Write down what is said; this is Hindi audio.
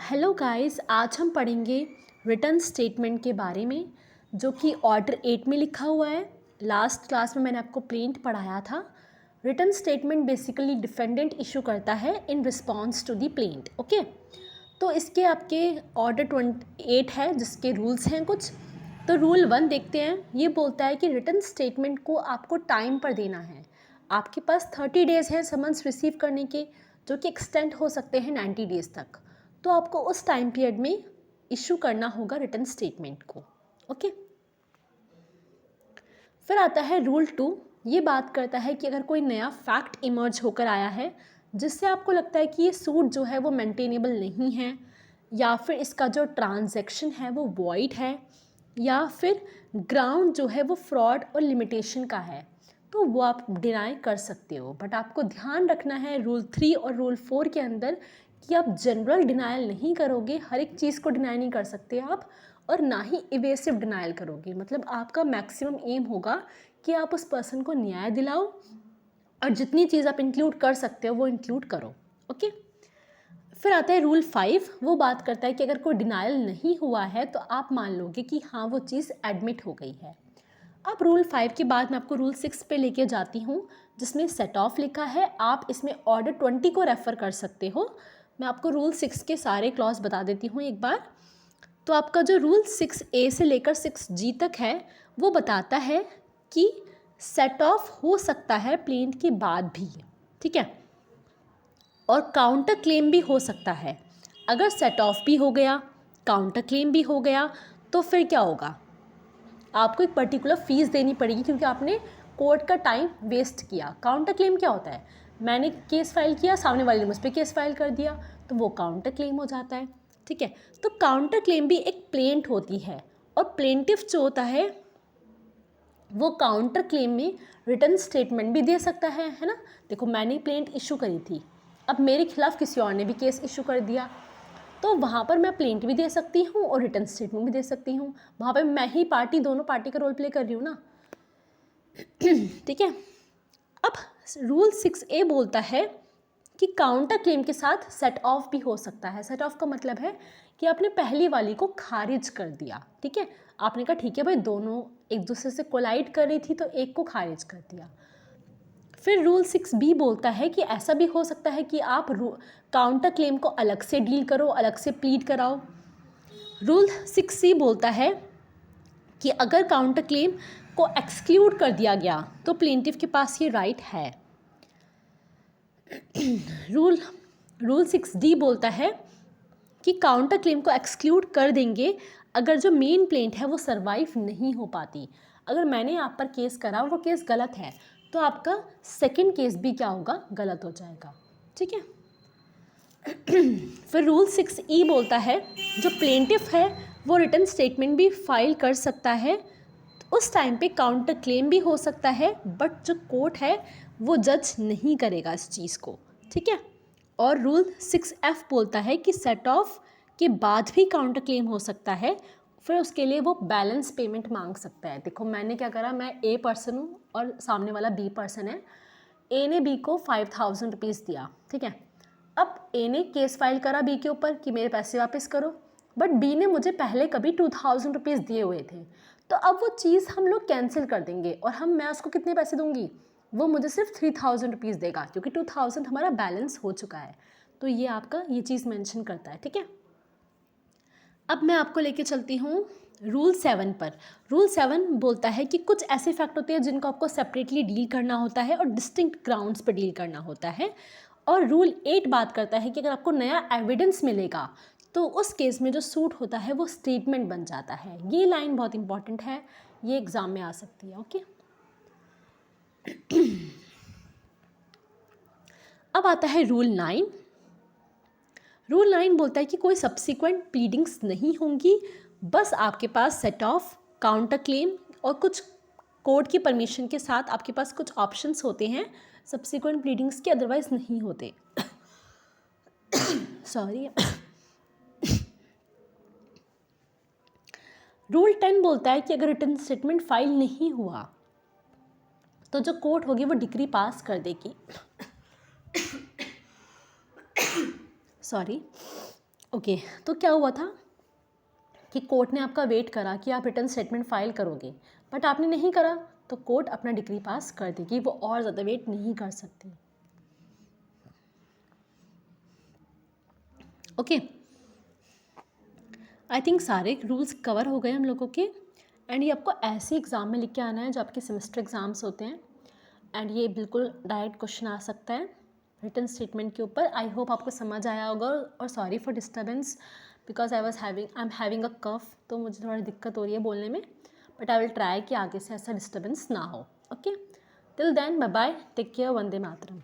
हेलो गाइस, आज हम पढ़ेंगे रिटर्न स्टेटमेंट के बारे में जो कि ऑर्डर 8 में लिखा हुआ है। लास्ट क्लास में मैंने आपको प्लेंट पढ़ाया था। Return statement basically defendant issue करता है in response to the plaint. Okay, तो इसके आपके ऑर्डर 28 है जिसके रूल्स हैं कुछ। तो रूल 1 देखते हैं। ये बोलता है कि रिटर्न स्टेटमेंट को आपको टाइम पर देना है। आपके पास 30 डेज़ हैं समन्स रिसीव करने के, जो कि एक्सटेंड हो सकते हैं 90 डेज़ तक। तो आपको उस टाइम पीरियड में इशू करना होगा रिटर्न स्टेटमेंट को। ओके, फिर आता है रूल 2। ये बात करता है कि अगर कोई नया फैक्ट इमर्ज होकर आया है जिससे आपको लगता है कि ये सूट जो है वो मेंटेनेबल नहीं है, या फिर इसका जो ट्रांजैक्शन है वो वॉइड है, या फिर ग्राउंड जो है वो फ्रॉड और लिमिटेशन का है, तो वो आप डिनाई कर सकते हो। बट आपको ध्यान रखना है रूल 3 और रूल 4 के अंदर कि आप जनरल डिनाइल नहीं करोगे, हर एक चीज़ को डिनाई नहीं कर सकते आप, और ना ही इवेसिव डिनाइल करोगे। मतलब आपका मैक्सिमम एम होगा कि आप उस पर्सन को न्याय दिलाओ और जितनी चीज़ आप इंक्लूड कर सकते हो वो इंक्लूड करो। ओके, फिर आता है रूल 5। वो बात करता है कि अगर कोई डिनाइल नहीं हुआ है तो आप मान लोगे कि हाँ वो चीज़ एडमिट हो गई है। अब रूल 5 के बाद मैं आपको रूल 6 पे लेके जाती हूँ जिसमें सेट ऑफ लिखा है। आप इसमें ऑर्डर 20 को रेफ़र कर सकते हो। मैं आपको रूल 6 के सारे क्लॉज बता देती हूँ एक बार। तो आपका जो रूल 6A से लेकर 6G तक है वो बताता है कि सेट ऑफ हो सकता है प्लेंट के बाद भी, ठीक है, और काउंटर क्लेम भी हो सकता है। अगर सेट ऑफ भी हो गया, काउंटर क्लेम भी हो गया, तो फिर क्या होगा, आपको एक पर्टिकुलर फ़ीस देनी पड़ेगी क्योंकि आपने कोर्ट का टाइम वेस्ट किया। काउंटर क्लेम क्या होता है, मैंने केस फाइल किया, सामने वाले ने मुझ पर केस फाइल कर दिया, तो वो काउंटर क्लेम हो जाता है। ठीक है, तो काउंटर क्लेम भी एक प्लेंट होती है, और प्लेंटिफ जो होता है वो काउंटर क्लेम में रिटर्न स्टेटमेंट भी दे सकता है ना। देखो, मैंने प्लेंट इशू करी थी, अब मेरे खिलाफ किसी और ने भी केस इशू कर दिया, तो वहाँ पर मैं प्लेंट भी दे सकती हूँ और रिटर्न स्टेटमेंट भी दे सकती हूँ। वहाँ पर मैं ही पार्टी, दोनों पार्टी का रोल प्ले कर रही हूँ ना। ठीक है, अब रूल 6A बोलता है कि काउंटर क्लेम के साथ सेट ऑफ भी हो सकता है। सेट ऑफ का मतलब है कि आपने पहली वाली को खारिज कर दिया। ठीक है, आपने कहा ठीक है भाई, दोनों एक दूसरे से कोलाइड कर रही थी तो एक को खारिज कर दिया। फिर रूल 6B बोलता है कि ऐसा भी हो सकता है कि आप काउंटर क्लेम को अलग से डील करो, अलग से प्लीड कराओ। रूल 6C बोलता है कि अगर काउंटर क्लेम को एक्सक्लूड कर दिया गया तो प्लेंटिफ के पास ये राइट है। रूल 6D बोलता है कि काउंटर क्लेम को एक्सक्लूड कर देंगे अगर जो मेन प्लेंट है वो सरवाइव नहीं हो पाती। अगर मैंने आप पर केस करा और वो केस गलत है तो आपका सेकंड केस भी क्या होगा, गलत हो जाएगा। ठीक है, फिर रूल 6E बोलता है जो प्लेंटिफ है वो रिटर्न स्टेटमेंट भी फाइल कर सकता है। उस टाइम पे काउंटर क्लेम भी हो सकता है, बट जो कोर्ट है वो जज नहीं करेगा इस चीज़ को। ठीक है, और रूल 6F बोलता है कि सेट ऑफ के बाद भी काउंटर क्लेम हो सकता है, फिर उसके लिए वो बैलेंस पेमेंट मांग सकता है। देखो, मैंने क्या करा, मैं A पर्सन हूँ और सामने वाला B पर्सन है। A ने B को 5000 रुपीज़ दिया। ठीक है, अब A ने केस फाइल करा B के ऊपर कि मेरे पैसे वापस करो, बट B ने मुझे पहले कभी 2000 रुपीज़ दिए हुए थे, तो अब वो चीज़ हम लोग कैंसिल कर देंगे और मैं उसको कितने पैसे दूंगी, वो मुझे सिर्फ 3000 रुपीज़ देगा क्योंकि 2000 हमारा बैलेंस हो चुका है। तो ये आपका ये चीज़ मेंशन करता है। ठीक है, अब मैं आपको लेके चलती हूँ रूल 7 पर। रूल 7 बोलता है कि कुछ ऐसे फैक्ट होते हैं जिनको आपको सेपरेटली डील करना होता है और डिस्टिंक्ट ग्राउंड्स पर डील करना होता है। और रूल 8 बात करता है कि अगर आपको नया एविडेंस मिलेगा तो उस केस में जो सूट होता है वो स्टेटमेंट बन जाता है। ये लाइन बहुत इंपॉर्टेंट है, ये एग्ज़ाम में आ सकती है। ओके, अब आता है रूल 9। रूल 9 बोलता है कि कोई सब्सिक्वेंट प्लीडिंग्स नहीं होंगी, बस आपके पास सेट ऑफ, काउंटर क्लेम और कुछ कोर्ट की परमिशन के साथ आपके पास कुछ ऑप्शंस होते हैं सब्सिक्वेंट प्लीडिंग्स के, अदरवाइज नहीं होते। सॉरी। रूल 10 बोलता है कि अगर रिटर्न स्टेटमेंट फाइल नहीं हुआ तो जो कोर्ट होगी वो डिक्री पास कर देगी। सॉरी, ओके तो क्या हुआ था कि कोर्ट ने आपका वेट करा कि आप रिटर्न स्टेटमेंट फाइल करोगे, बट आपने नहीं करा, तो कोर्ट अपना डिग्री पास कर देगी, वो और ज़्यादा वेट नहीं कर सकती। ओके, आई थिंक सारे रूल्स कवर हो गए हम लोगों के। एंड ये आपको ऐसे एग्ज़ाम में लिख के आना है जो आपके सेमेस्टर एग्ज़ाम्स होते हैं, एंड ये बिल्कुल डायरेक्ट क्वेश्चन आ सकता है रिटर्न स्टेटमेंट के ऊपर। आई होप आपको समझ आया होगा, और sorry for disturbance because I am having a cough, तो मुझे थोड़ी दिक्कत हो रही है बोलने में, बट आई विल ट्राई कि आगे से ऐसा डिस्टर्बेंस ना हो। Okay, till then bye bye, take care, वंदे मातरम।